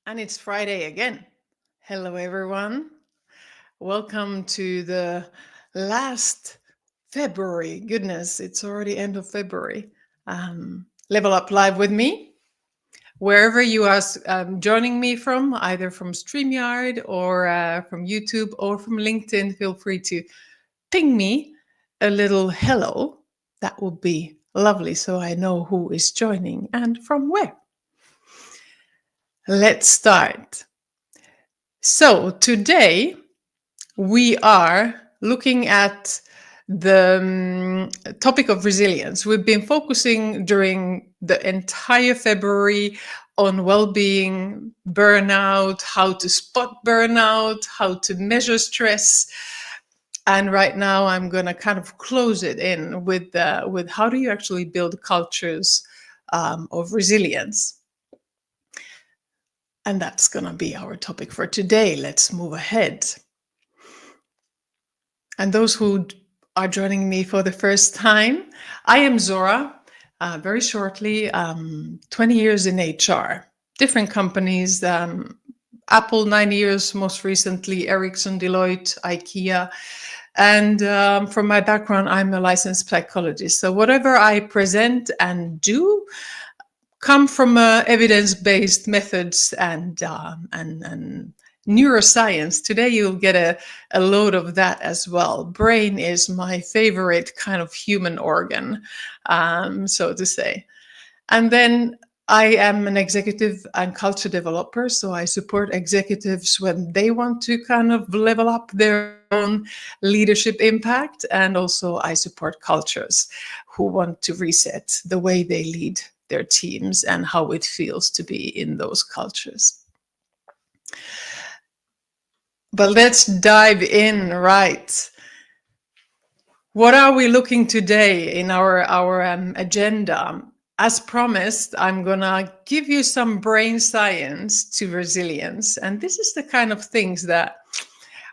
And it's Friday again. Hello, everyone. Welcome to the last February. Goodness, it's already end of February. Level Up Live with me. Wherever you are joining me from, either from StreamYard or from YouTube or from LinkedIn, feel free to ping me a little hello. That would be lovely so I know who is joining and from where. Let's start. So today we are looking at the topic of resilience. We've been focusing during the entire February on well-being, burnout, how to spot burnout, how to measure stress. And right now I'm going to kind of close it in with how do you actually build cultures of resilience. And that's going to be our topic for today. Let's move ahead. And those who are joining me for the first time, I am Zora. Very shortly, 20 years in HR, different companies, Apple 9 years, most recently Ericsson, Deloitte, IKEA. And from my background, I'm a licensed psychologist. So whatever I present and do come from evidence-based methods and neuroscience. Today you'll get a load of that as well. Brain is my favorite kind of human organ, so to say. And then I am an executive and culture developer, so I support executives when they want to kind of level up their own leadership impact. And also I support cultures who want to reset the way they lead their teams and how it feels to be in those cultures. But let's dive in, right? What are we looking today in our agenda? As promised, I'm gonna give you some brain science to resilience. And this is the kind of things that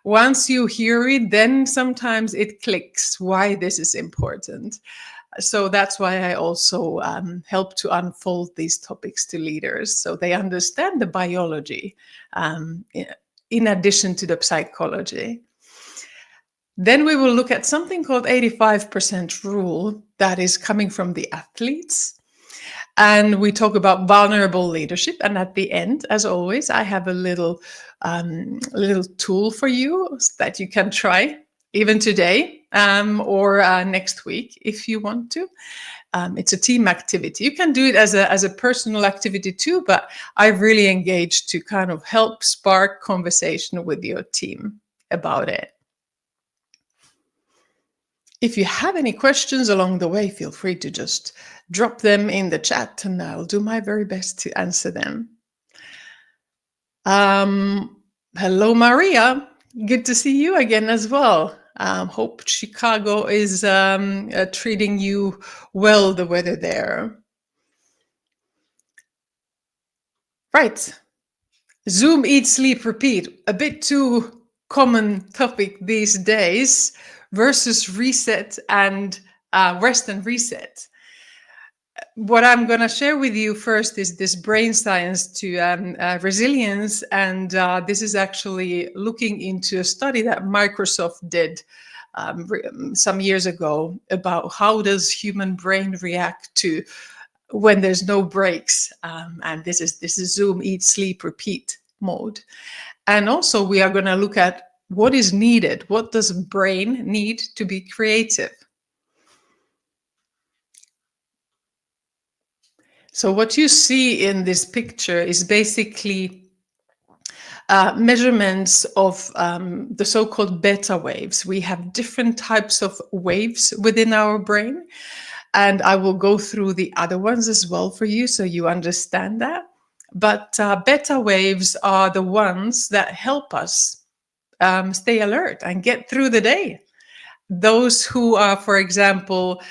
once you hear it, then sometimes it clicks why this is important. So that's why I also help to unfold these topics to leaders so they understand the biology in addition to the psychology. Then we will look at something called 85% rule that is coming from the athletes. And we talk about vulnerable leadership. And at the end, as always, I have a little tool for you that you can try even today or next week if you want to. It's a team activity. You can do it as a personal activity too, but I've really engaged to kind of help spark conversation with your team about it. If you have any questions along the way, feel free to just drop them in the chat and I'll do my very best to answer them. Hello, Maria. Good to see you again as well. Hope Chicago is treating you well, the weather there. Right. Zoom, eat, sleep, repeat. A bit too common topic these days versus reset and rest and reset. What I'm going to share with you first is this brain science to resilience. And this is actually looking into a study that Microsoft did some years ago about how does human brain react to when there's no breaks. And this is Zoom, eat, sleep, repeat mode. And also we are going to look at what is needed. What does brain need to be creative? So what you see in this picture is basically measurements of the so-called beta waves. We have different types of waves within our brain, and I will go through the other ones as well for you so you understand that. But beta waves are the ones that help us stay alert and get through the day. Those who are, for example,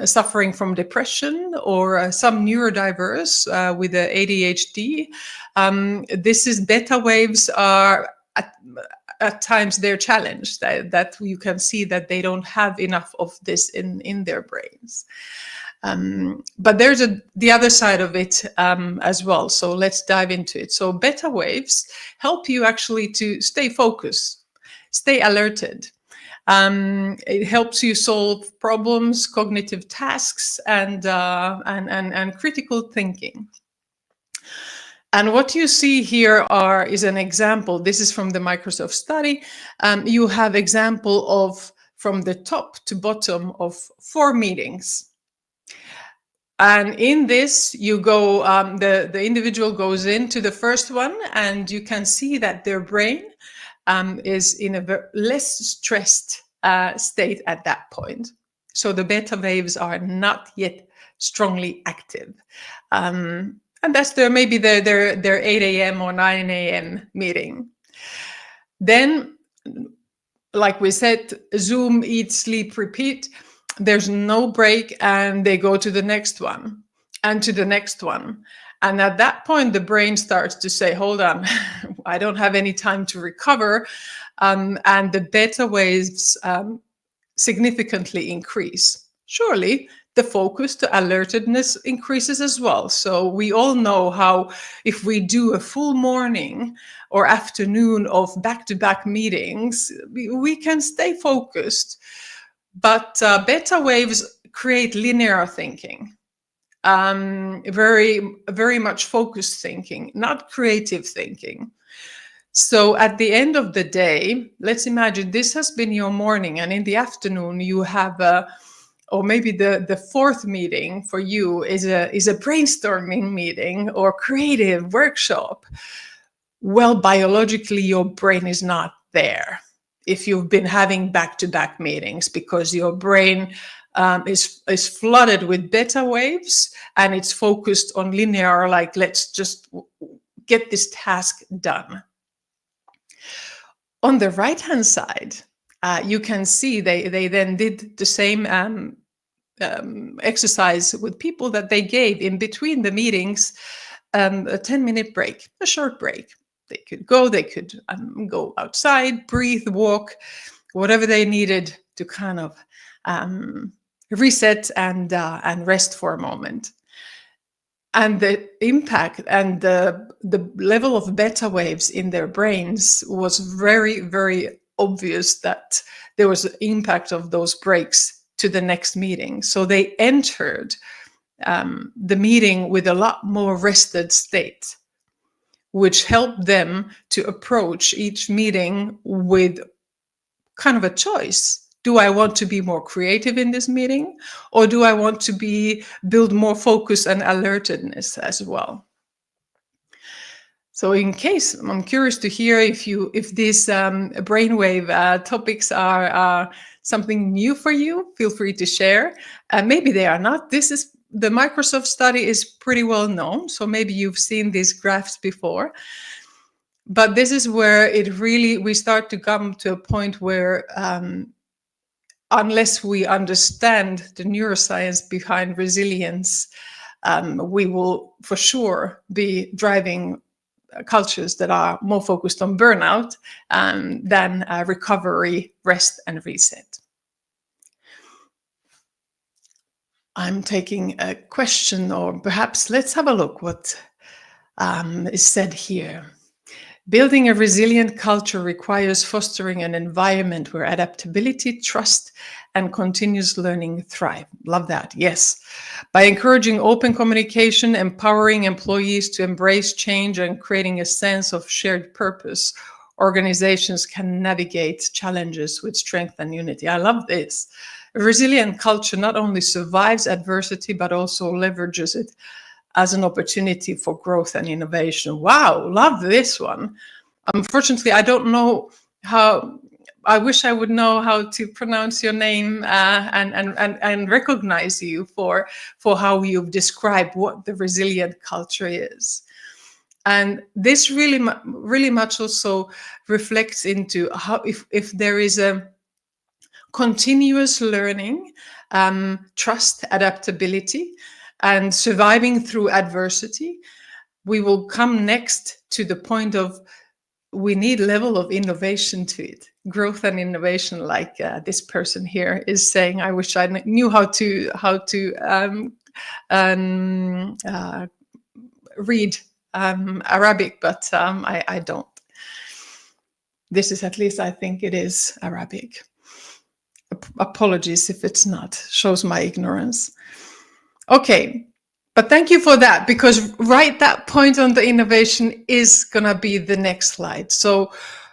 suffering from depression or some neurodiverse with ADHD, this is beta waves are at times they're challenged, that you can see that they don't have enough of this in their brains. But there's the other side of it as well. So let's dive into it. So beta waves help you actually to stay focused, stay alerted. It helps you solve problems, cognitive tasks, and critical thinking. And what you see here is an example. This is from the Microsoft study. You have example of from the top to bottom of 4 meetings. And in this, you go, the individual goes into the first one, and you can see that their brain is in a less stressed state at that point. So the beta waves are not yet strongly active. And that's maybe their 8 a.m. or 9 a.m. meeting. Then, like we said, Zoom, eat, sleep, repeat. There's no break, and they go to the next one and to the next one. And at that point, the brain starts to say, hold on, I don't have any time to recover. And the beta waves significantly increase. Surely, the focus to alertedness increases as well. So we all know how if we do a full morning or afternoon of back-to-back meetings, we can stay focused. But beta waves create linear thinking, very, very much focused thinking, not creative thinking. So at the end of the day, let's imagine this has been your morning, and in the afternoon you have or maybe the fourth meeting for you is a brainstorming meeting or creative workshop. Well, biologically, your brain is not there if you've been having back-to-back meetings, because your brain is flooded with beta waves and it's focused on linear, like let's just get this task done. On the right-hand side, you can see they then did the same exercise with people that they gave in between the meetings a 10-minute break, a short break. They could go outside, breathe, walk, whatever they needed to kind of reset and rest for a moment. And the impact and the level of beta waves in their brains was very, very obvious that there was an impact of those breaks to the next meeting. So they entered the meeting with a lot more rested state, which helped them to approach each meeting with kind of a choice. Do I want to be more creative in this meeting, or do I want to build more focus and alertedness as well? So in case, I'm curious to hear if these brainwave topics are something new for you. Feel free to share. Maybe they are not. The Microsoft study is pretty well known, so maybe you've seen these graphs before. But this is where we start to come to a point where unless we understand the neuroscience behind resilience, we will for sure be driving cultures that are more focused on burnout than recovery, rest, and reset. I'm taking a question, or perhaps let's have a look what is said here. Building a resilient culture requires fostering an environment where adaptability, trust, and continuous learning thrive. Love that. Yes. By encouraging open communication, empowering employees to embrace change, and creating a sense of shared purpose, organizations can navigate challenges with strength and unity. I love this. A resilient culture not only survives adversity, but also leverages it as an opportunity for growth and innovation. Wow, love this one. Unfortunately, I don't know how. I wish I would know how to pronounce your name and recognize you for how you've described what the resilient culture is. And this really much also reflects into how if there is a continuous learning, trust, adaptability, and surviving through adversity, we will come next to the point of we need level of innovation to it, growth and innovation, like this person here is saying. I wish I knew how to read Arabic, but I don't. This is, at least I think it is, Arabic. Apologies if it's not. Shows my ignorance. Okay, but thank you for that, because right that point on the innovation is gonna be the next slide. So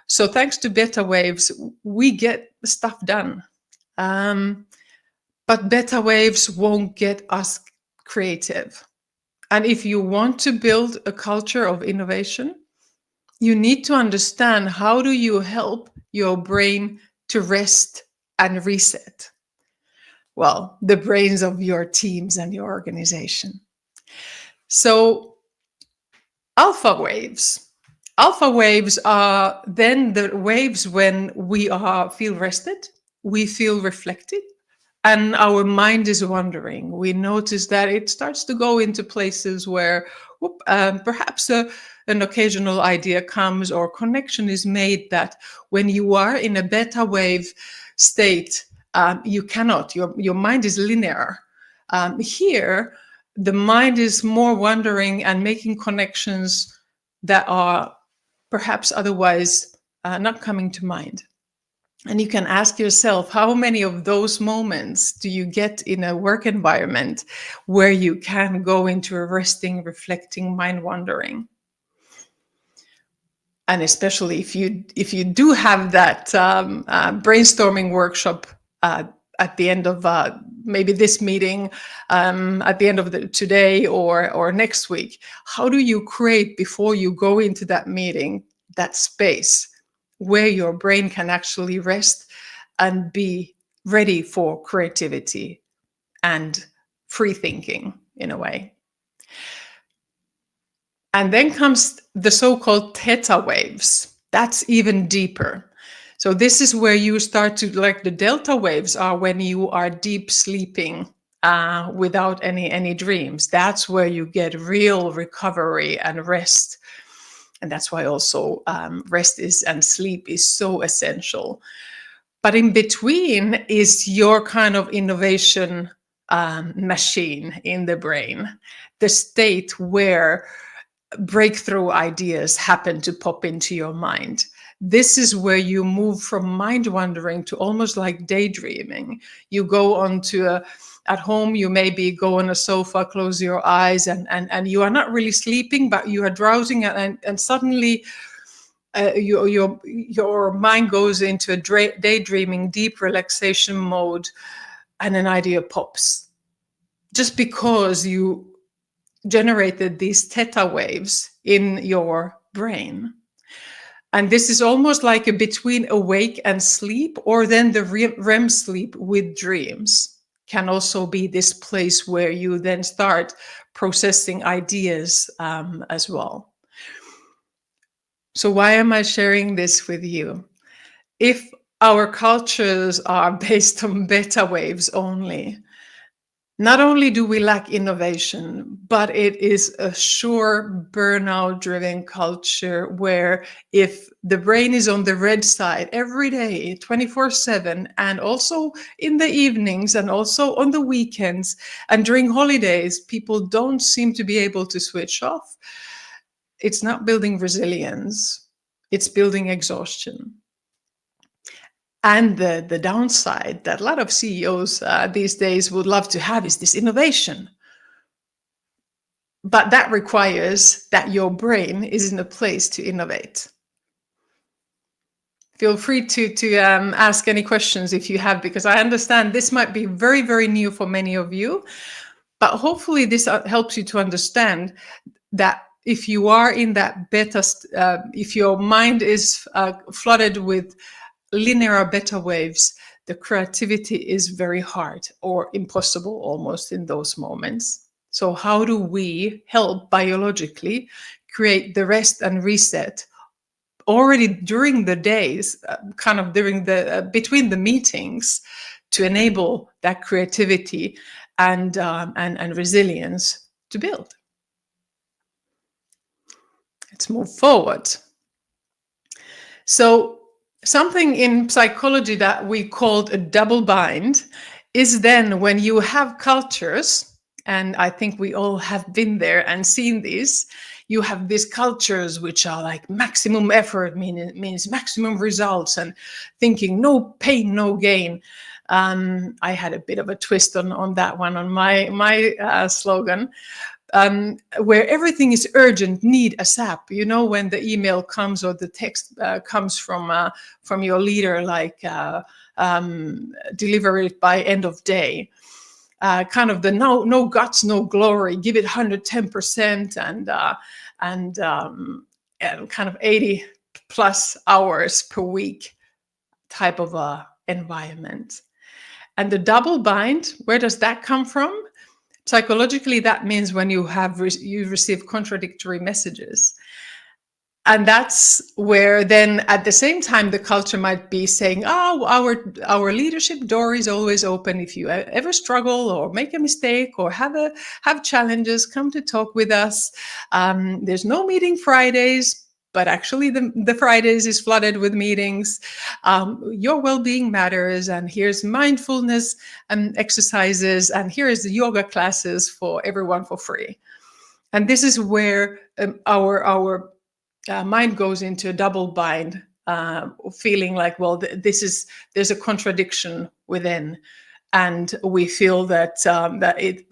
thanks to beta waves, we get stuff done. But beta waves won't get us creative. And if you want to build a culture of innovation, you need to understand, how do you help your brain to rest and reset? Well, the brains of your teams and your organization. So alpha waves. Alpha waves are then the waves when we feel rested, we feel reflected, and our mind is wandering. We notice that it starts to go into places where perhaps an occasional idea comes, or connection is made, that when you are in a beta wave state, you cannot. Your mind is linear. Here, the mind is more wandering and making connections that are perhaps otherwise not coming to mind. And you can ask yourself, how many of those moments do you get in a work environment where you can go into a resting, reflecting, mind wandering? And especially if you do have that brainstorming workshop at the end of maybe this meeting, at the end of today or next week, how do you create, before you go into that meeting, that space where your brain can actually rest and be ready for creativity and free thinking in a way? And then comes the so-called theta waves. That's even deeper. So this is where you start to, like the delta waves are when you are deep sleeping without any dreams. That's where you get real recovery and rest. And that's why also rest and sleep is so essential. But in between is your kind of innovation machine in the brain, the state where breakthrough ideas happen to pop into your mind. This is where you move from mind wandering to almost like daydreaming. You go at home, you maybe go on a sofa, close your eyes, and you are not really sleeping, but you are drowsing, and suddenly your mind goes into a daydreaming, deep relaxation mode, and an idea pops. Just because you generated these theta waves in your brain. And this is almost like a between awake and sleep, or then the REM sleep with dreams can also be this place where you then start processing ideas as well. So why am I sharing this with you? If our cultures are based on beta waves only, not only do we lack innovation, but it is a sure burnout-driven culture where if the brain is on the red side every day, 24/7, and also in the evenings and also on the weekends and during holidays, people don't seem to be able to switch off. It's not building resilience, it's building exhaustion. And the downside that a lot of CEOs these days would love to have is this innovation. But that requires that your brain is in a place to innovate. Feel free to ask any questions if you have, because I understand this might be very, very new for many of you. But hopefully this helps you to understand that if you are in that beta, if your mind is flooded with linear beta waves, the creativity is very hard or impossible almost in those moments. So how do we help biologically create the rest and reset already during the days, kind of during the between the meetings, to enable that creativity and resilience to build? Let's move forward. So something in psychology that we called a double bind is then when you have cultures, and I think we all have been there and seen these. You have these cultures which are like maximum effort means maximum results, and thinking no pain, no gain. I had a bit of a twist on that one on my slogan, where everything is urgent, need ASAP. You know, when the email comes or the text comes from your leader, like deliver it by end of day. Kind of the no guts, no glory. Give it 110% and kind of 80 plus hours per week type of environment. And the double bind, where does that come from? Psychologically, that means when you receive contradictory messages. And that's where then at the same time the culture might be saying, oh, our leadership door is always open. If you ever struggle or make a mistake or have challenges, come to talk with us. There's no meeting Fridays, but actually the Fridays is flooded with meetings. Your well-being matters, and here's mindfulness exercises, and here is the yoga classes for everyone for free. And this is where our mind goes into a double bind, feeling like, well, there's a contradiction within. And we feel that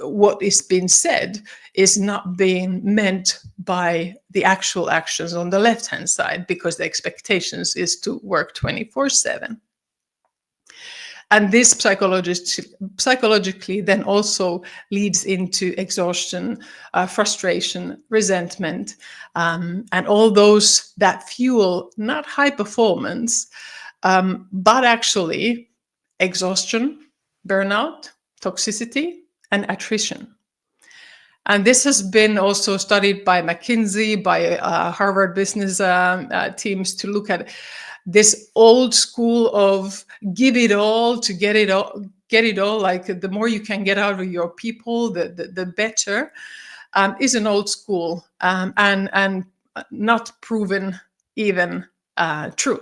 what is being said is not being meant by the actual actions on the left-hand side, because the expectations is to work 24/7. And this psychologically then also leads into exhaustion, frustration, resentment, and all those that fuel not high performance, but actually exhaustion, burnout, toxicity, and attrition. And this has been also studied by McKinsey, by Harvard business teams, to look at this old school of give it all to get it all. Like the more you can get out of your people, the better, is an old school and not proven even true.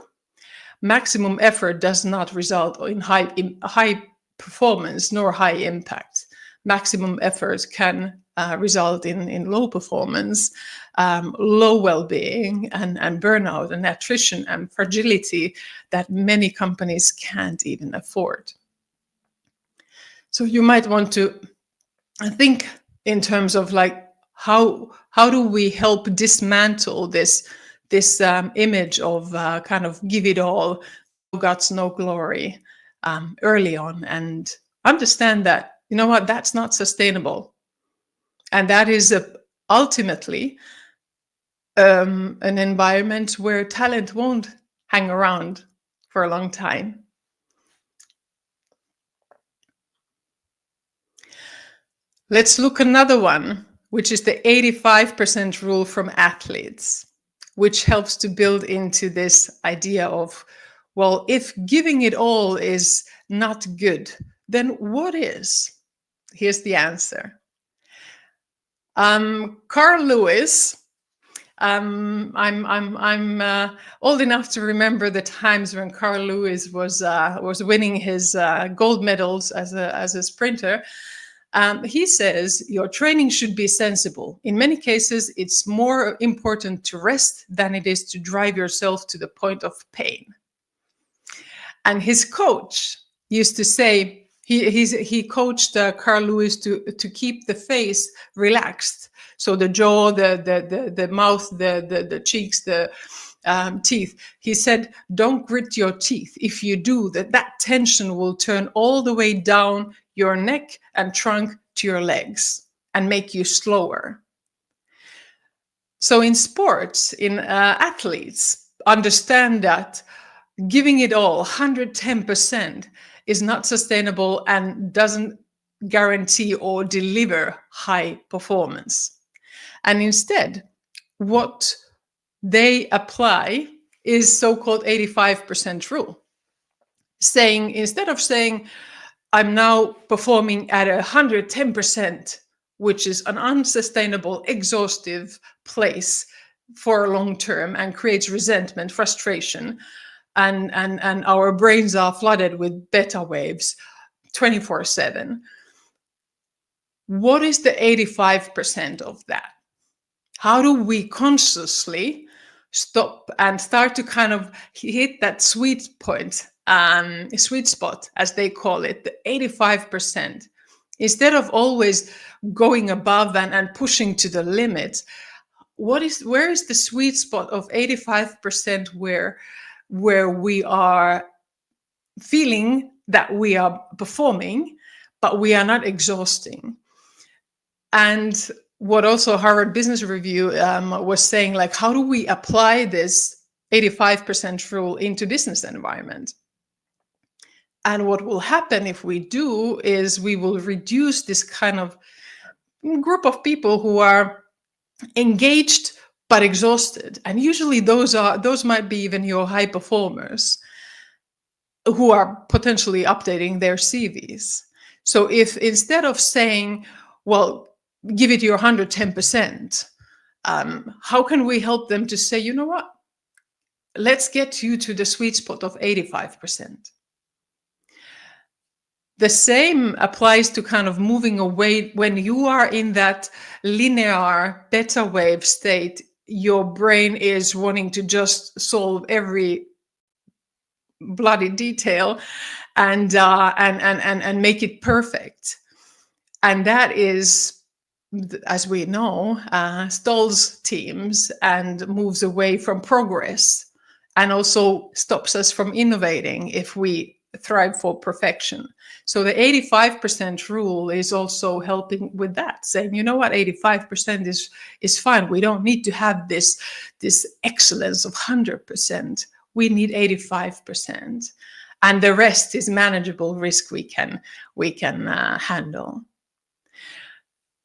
Maximum effort does not result in high performance nor high impact. Maximum effort can result in low performance, low well-being, and burnout and attrition and fragility that many companies can't even afford. So you might want to think in terms of like how do we help dismantle this image of kind of give it all, no guts, no glory, early on, and understand that, you know what, that's not sustainable. And that is ultimately an environment where talent won't hang around for a long time. Let's look another one, which is the 85% rule from athletes, which helps to build into this idea of, well, if giving it all is not good, then what is? Here's the answer. Carl Lewis. I'm old enough to remember the times when Carl Lewis was winning his gold medals as a sprinter. He says your training should be sensible. In many cases, it's more important to rest than it is to drive yourself to the point of pain. And his coach used to say, he coached Carl Lewis to keep the face relaxed. So the jaw, the mouth, the cheeks, the teeth. He said, don't grit your teeth. If you do, that tension will turn all the way down your neck and trunk to your legs and make you slower. So in sports, in athletes, understand that giving it all, 110%, is not sustainable and doesn't guarantee or deliver high performance. And instead, what they apply is so-called 85% rule. Instead of saying, I'm now performing at 110%, which is an unsustainable, exhaustive place, for a long term and creates resentment, frustration, and our brains are flooded with beta waves 24/7. What is the 85% of that? How do we consciously stop and start to kind of hit that sweet point, sweet spot, as they call it, the 85%? Instead of always going above and pushing to the limit, where is the sweet spot of 85% where we are feeling that we are performing, but we are not exhausting? And what also Harvard Business Review was saying, like, how do we apply this 85% rule into business environment? And what will happen if we do is we will reduce this kind of group of people who are engaged but exhausted. And usually those might be even your high performers who are potentially updating their CVs. So if instead of saying, well, give it your 110%, how can we help them to say, you know what, let's get you to the sweet spot of 85%. The same applies to kind of moving away. When you are in that linear beta wave state, your brain is wanting to just solve every bloody detail and make it perfect. And that is, as we know, stalls teams and moves away from progress, and also stops us from innovating if we thrive for perfection. So the 85% rule is also helping with that, saying, you know what, 85% is fine. We don't need to have this excellence of 100%. We need 85%, and the rest is manageable risk we can handle.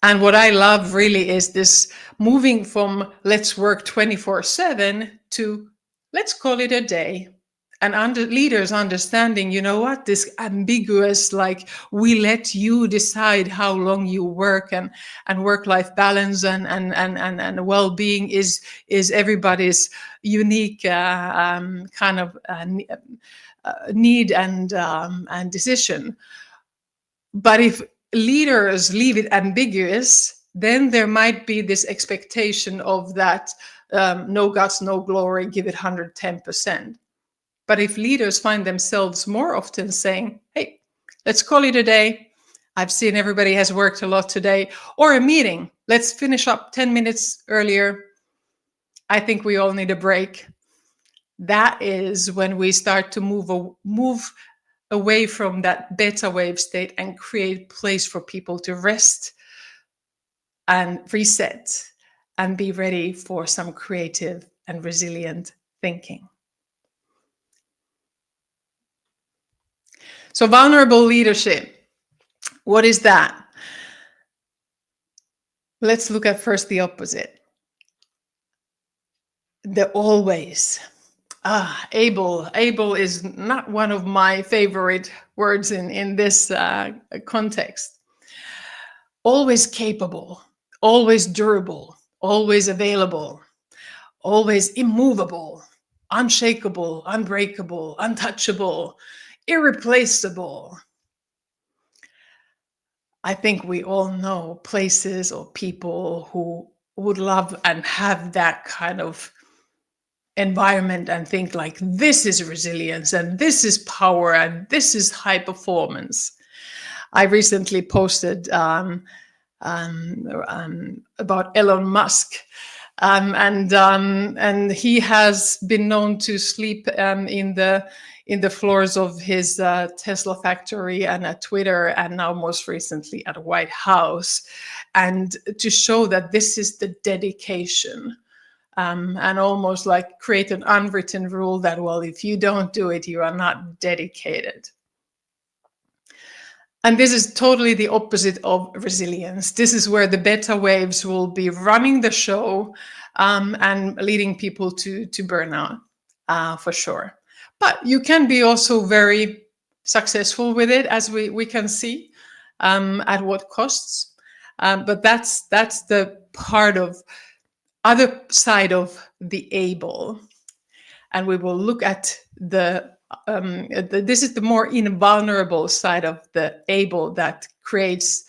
And what I love really is this moving from let's work 24/7 to let's call it a day. And leaders understanding, you know what, this ambiguous, like, we let you decide how long you work, and work-life balance and well-being is everybody's unique kind of need and decision. But if leaders leave it ambiguous, then there might be this expectation of that no guts, no glory, give it 110%. But if leaders find themselves more often saying, hey, let's call it a day. I've seen everybody has worked a lot today. Or a meeting. Let's finish up 10 minutes earlier. I think we all need a break. That is when we start to move away from that beta wave state and create place for people to rest and reset and be ready for some creative and resilient thinking. So vulnerable leadership, what is that? Let's look at first the opposite. The always. Able. Able is not one of my favorite words in this context. Always capable, always durable, always available, always immovable, unshakable, unbreakable, untouchable, irreplaceable. I think we all know places or people who would love and have that kind of environment and think like, this is resilience and this is power and this is high performance. I recently posted about Elon Musk, and he has been known to sleep in the floors of his Tesla factory and at Twitter, and now most recently at White House, and to show that this is the dedication. And almost like create an unwritten rule that, well, if you don't do it, you are not dedicated. And this is totally the opposite of resilience. This is where the beta waves will be running the show and leading people to burnout, for sure. But you can be also very successful with it, as we can see, at what costs. But that's the part of other side of the able, and we will look at this is the more invulnerable side of the able that creates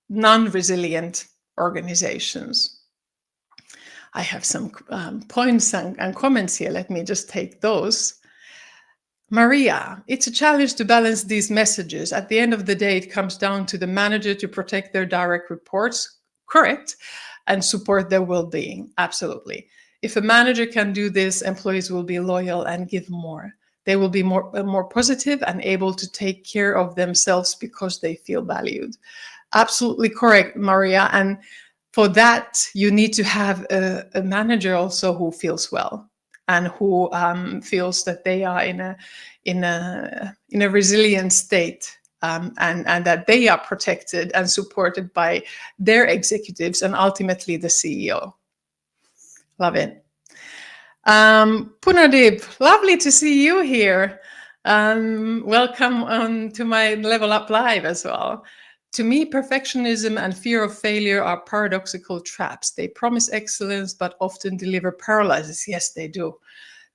non-resilient organizations. I have some points and comments here. Let me just take those. Maria, it's a challenge to balance these messages. At the end of the day, it comes down to the manager to protect their direct reports, correct, and support their well-being. Absolutely. If a manager can do this, employees will be loyal and give more. They will be more positive and able to take care of themselves because they feel valued. Absolutely correct, Maria. And for that, you need to have a manager also who feels well and who feels that they are in a resilient state, and that they are protected and supported by their executives and ultimately the CEO. Love it. Punadip, lovely to see you here. Welcome to my Level Up Live as well. To me, perfectionism and fear of failure are paradoxical traps. They promise excellence, but often deliver paralysis. Yes, they do.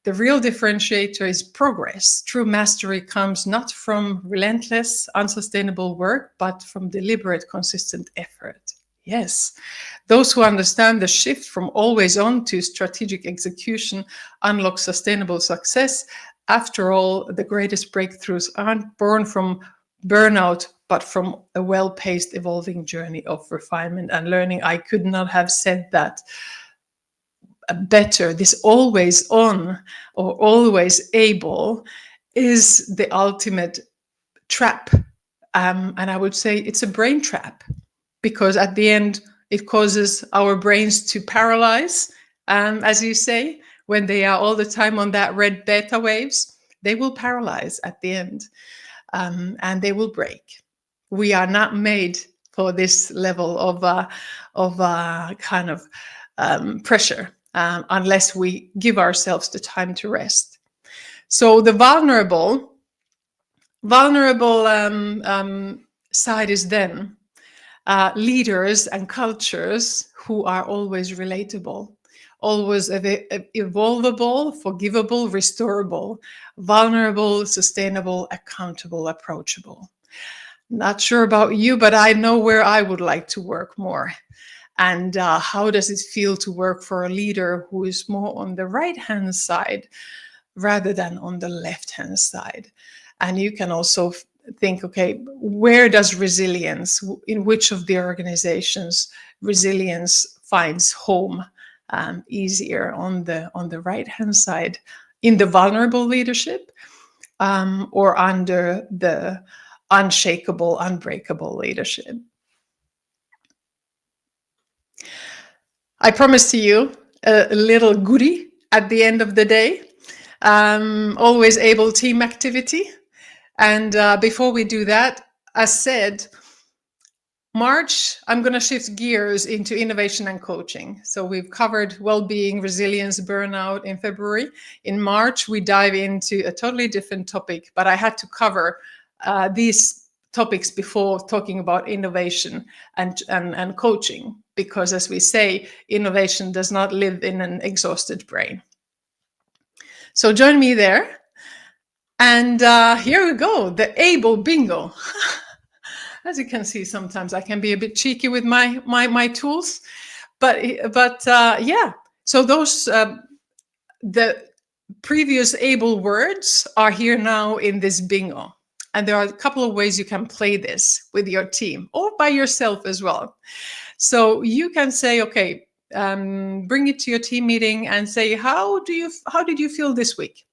The real differentiator is progress. True mastery comes not from relentless, unsustainable work, but from deliberate, consistent effort. Yes, those who understand the shift from always on to strategic execution unlock sustainable success. After all, the greatest breakthroughs aren't born from burnout, but from a well-paced, evolving journey of refinement and learning. I could not have said that better. This always on or always able is the ultimate trap. And I would say it's a brain trap, because at the end, it causes our brains to paralyze. As you say, when they are all the time on that red beta waves, they will paralyze at the end, and they will break. We are not made for this level of kind of pressure unless we give ourselves the time to rest. So the vulnerable side is then leaders and cultures who are always relatable, always evolvable, forgivable, restorable, vulnerable, sustainable, accountable, approachable. Not sure about you, but I know where I would like to work more. And how does it feel to work for a leader who is more on the right-hand side rather than on the left-hand side? And you can also think, okay, where does resilience, in which of the organizations resilience finds home easier, on the right-hand side, in the vulnerable leadership, or under the unshakable, unbreakable leadership? I promise to you a little goodie at the end of the day. Always able team activity. And before we do that, as said, March, I'm going to shift gears into innovation and coaching. So we've covered well-being, resilience, burnout in February. In March, we dive into a totally different topic, but I had to cover these topics before talking about innovation and coaching, because as we say, innovation does not live in an exhausted brain. So join me there. And here we go, the able bingo. As you can see, sometimes I can be a bit cheeky with my tools, but yeah. So those the previous able words are here now in this bingo, and there are a couple of ways you can play this with your team or by yourself as well. So you can say, okay, bring it to your team meeting and say, how did you feel this week,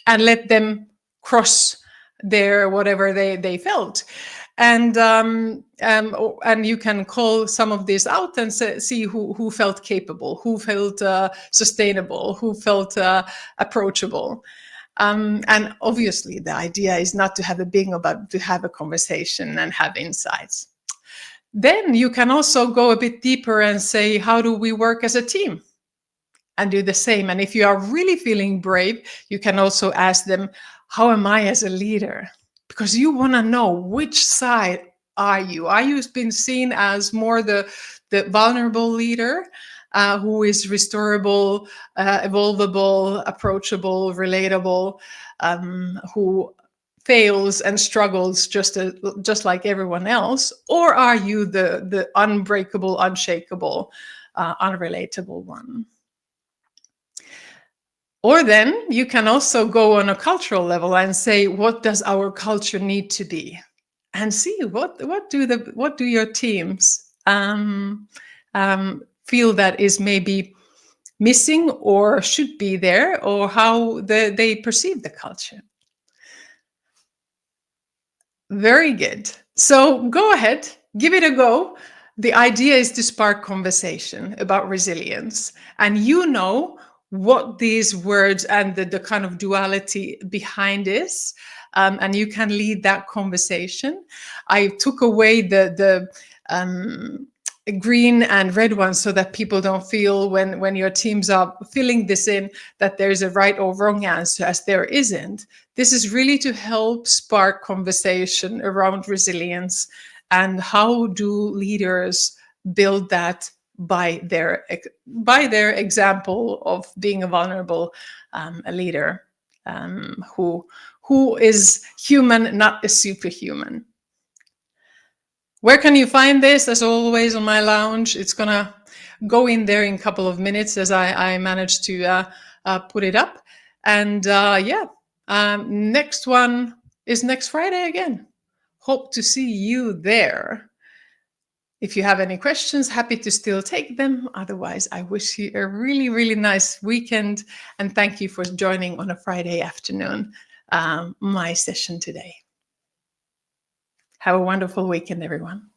and let them cross their whatever they felt. And you can call some of these out and see who felt capable, who felt sustainable, who felt approachable. And obviously, the idea is not to have a bingo, but to have a conversation and have insights. Then you can also go a bit deeper and say, how do we work as a team? And do the same. And if you are really feeling brave, you can also ask them, how am I as a leader? Because you want to know, which side are you? Are you been seen as more the vulnerable leader, who is restorable, evolvable, approachable, relatable, who fails and struggles just like everyone else? Or are you the unbreakable, unshakable, unrelatable one? Or then you can also go on a cultural level and say, what does our culture need to be? And see what do your teams feel that is maybe missing or should be there, or how they perceive the culture. Very good. So go ahead, give it a go. The idea is to spark conversation about resilience. And you know what these words and the kind of duality behind is. And you can lead that conversation. I took away the green and red ones so that people don't feel when your teams are filling this in that there's a right or wrong answer, as there isn't. This is really to help spark conversation around resilience and how do leaders build that by their example of being a vulnerable a leader who is human, not a superhuman. Where can you find this? As always, on my lounge. It's gonna go in there in a couple of minutes as I managed to put it up. And next one is next Friday again. Hope to see you there. If you have any questions, happy to still take them. Otherwise, I wish you a really, really nice weekend. And thank you for joining on a Friday afternoon, my session today. Have a wonderful weekend, everyone.